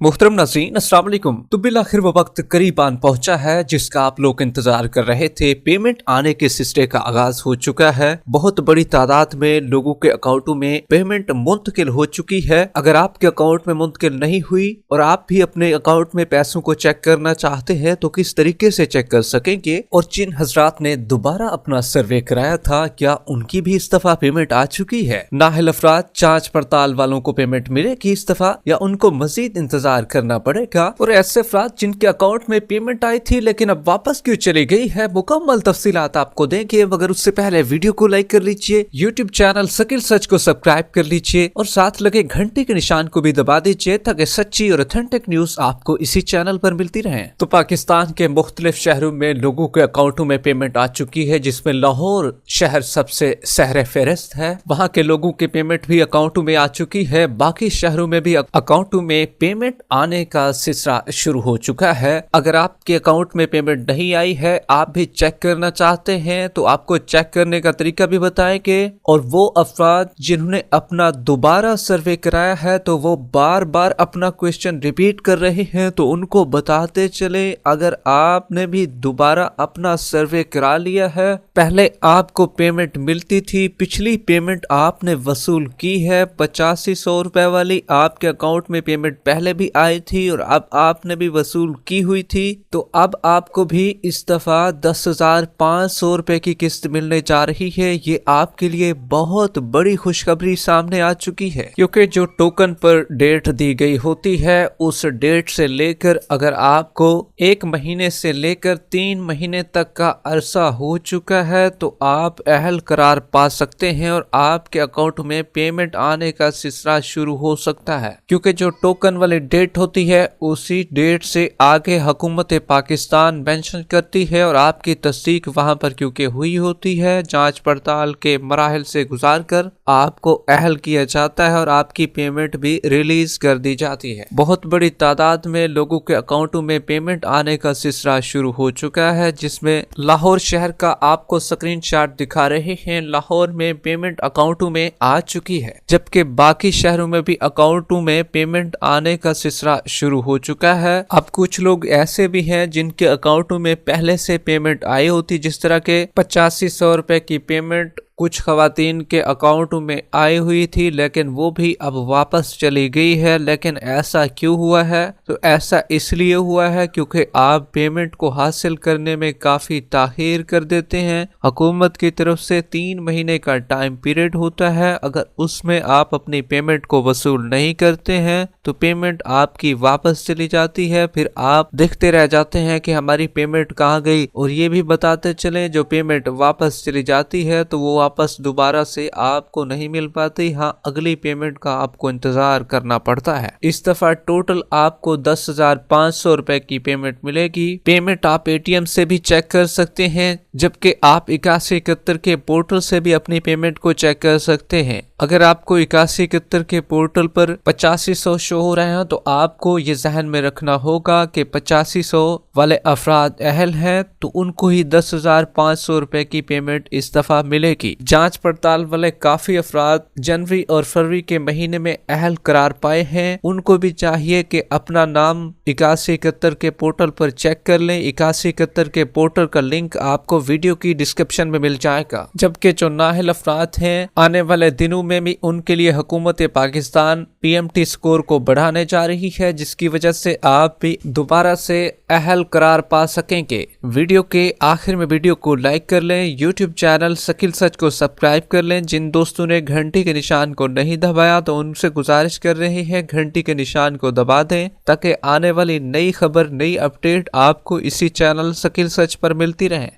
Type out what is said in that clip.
मोहतरम नाज़रीन, अस्सलाम वालेकुम। तो बिल आखिर वो वक्त करीब आन पहुंचा है जिसका आप लोग इंतजार कर रहे थे। पेमेंट आने के सिलसिले का आगाज हो चुका है। बहुत बड़ी तादाद में लोगों के अकाउंटों में पेमेंट मुंतकिल हो चुकी है। अगर आपके अकाउंट में मुंतकिल नहीं हुई और आप भी अपने अकाउंट में पैसों को चेक करना चाहते हैं तो किस तरीके से चेक कर सकेंगे। और जिन हजरात ने दोबारा अपना सर्वे कराया था, क्या उनकी भी इस दफा पेमेंट आ चुकी है? नाअहल अफराद जांच पड़ताल वालों को पेमेंट मिलेगी इस दफा या उनको मजीद इंतजार करना पड़ेगा? और ऐसे अफराद जिनके अकाउंट में पेमेंट आई थी लेकिन अब वापस क्यों चली गई है, मुकम्मल तफसीलात आपको देंगे। मगर उससे पहले वीडियो को लाइक कर लीजिए, यूट्यूब चैनल शकील सच को सब्सक्राइब कर लीजिए और साथ लगे घंटे के निशान को भी दबा दीजिए ताकि सच्ची और ऑथेंटिक न्यूज आपको इसी चैनल पर मिलती रहे। तो पाकिस्तान के मुख्तलिफ शहरों में लोगों के अकाउंटों में पेमेंट आ चुकी है, जिसमें लाहौर शहर सबसे सहरे फहरिस्त है। वहाँ के लोगों की पेमेंट भी अकाउंटों में आ चुकी है। बाकी शहरों में भी अकाउंटों में पेमेंट आने का सिलसिला शुरू हो चुका है। अगर आपके अकाउंट में पेमेंट नहीं आई है, आप भी चेक करना चाहते हैं तो आपको चेक करने का तरीका भी बताएंगे। और वो अफराद जिन्होंने अपना दोबारा सर्वे कराया है तो वो बार बार अपना क्वेश्चन रिपीट कर रहे हैं, तो उनको बताते चले अगर आपने भी दोबारा अपना सर्वे करा लिया है, पहले आपको पेमेंट मिलती थी, पिछली पेमेंट आपने वसूल की है 8500 रुपए वाली, आपके अकाउंट में पेमेंट पहले भी आई थी और अब आपने भी वसूल की हुई थी, तो अब आपको भी इस दफा 10,500 रुपए की किस्त मिलने जा रही है। ये आपके लिए बहुत बड़ी खुशखबरी सामने आ चुकी है, क्योंकि जो टोकन पर डेट दी गई होती है उस डेट से लेकर अगर आपको 1 महीने से लेकर 3 महीने तक का अरसा हो चुका है तो आप अहल करार पा सकते हैं और आपके अकाउंट में पेमेंट आने का सिलसिला शुरू हो सकता है। क्योंकि जो टोकन वाली डेट होती है उसी डेट से आगे हुकूमत पाकिस्तान मेंशन करती है और आपकी तस्दीक वहां पर क्योंकि हुई होती है, जांच पड़ताल के मराहल से गुजार कर आपको अहल किया जाता है और आपकी पेमेंट भी रिलीज कर दी जाती है। बहुत बड़ी तादाद में लोगों के अकाउंटों में पेमेंट आने का सिलसिला शुरू हो चुका है, जिसमें लाहौर शहर का आपको स्क्रीनशॉट दिखा रहे हैं। लाहौर में पेमेंट अकाउंटों में आ चुकी है, जबकि बाकी शहरों में भी अकाउंटों में पेमेंट आने का सिलसिला शुरू हो चुका है। अब कुछ लोग ऐसे भी हैं जिनके अकाउंटों में पहले से पेमेंट आई होती, जिस तरह के 8500 रुपए की पेमेंट कुछ खवातीन के अकाउंट में आई हुई थी लेकिन वो भी अब वापस चली गई है। लेकिन ऐसा क्यों हुआ है? तो ऐसा इसलिए हुआ है क्योंकि आप पेमेंट को हासिल करने में काफी ताखीर कर देते हैं। हुकूमत की तरफ से 3 महीने का टाइम पीरियड होता है, अगर उसमें आप अपनी पेमेंट को वसूल नहीं करते हैं तो पेमेंट आपकी वापस चली जाती है। फिर आप देखते रह जाते हैं कि हमारी पेमेंट कहाँ गई। और ये भी बताते चले जो पेमेंट वापस चली जाती है तो वो वापस दोबारा से आपको नहीं मिल पाती। हाँ, अगली पेमेंट का आपको इंतजार करना पड़ता है। इस दफा टोटल आपको 10,500 रुपए की पेमेंट मिलेगी। पेमेंट आप एटीएम से भी चेक कर सकते हैं, जबकि आप 8171 के पोर्टल से भी अपनी पेमेंट को चेक कर सकते हैं। अगर आपको 8171 के पोर्टल पर 8500 शो हो रहे हैं तो आपको ये जहन में रखना होगा कि 8500 वाले अफराद अहल हैं तो उनको ही 10,500 रुपए की पेमेंट इस दफा मिलेगी। जांच पड़ताल वाले काफी अफराद जनवरी और फरवरी के महीने में अहल करार पाए हैं, उनको भी चाहिए कि अपना नाम 8171 के पोर्टल पर चेक कर लें। 8171 के पोर्टल का लिंक आपको वीडियो की डिस्क्रिप्शन में मिल जाएगा। जबकि जो नाअहल अफराद हैं, आने वाले दिनों में भी उनके लिए हुकूमत पाकिस्तान PMT स्कोर को बढ़ाने जा रही है, जिसकी वजह से आप भी दोबारा से अहल करार पा सकेंगे। वीडियो के आखिर में वीडियो को लाइक कर लें, यूट्यूब चैनल शकील सच को सब्सक्राइब कर लें। जिन दोस्तों ने घंटी के निशान को नहीं दबाया तो उनसे गुजारिश कर रहे हैं घंटी के निशान को दबा दें ताकि आने वाली नई खबर, नई अपडेट आपको इसी चैनल शकील सच पर मिलती रहे।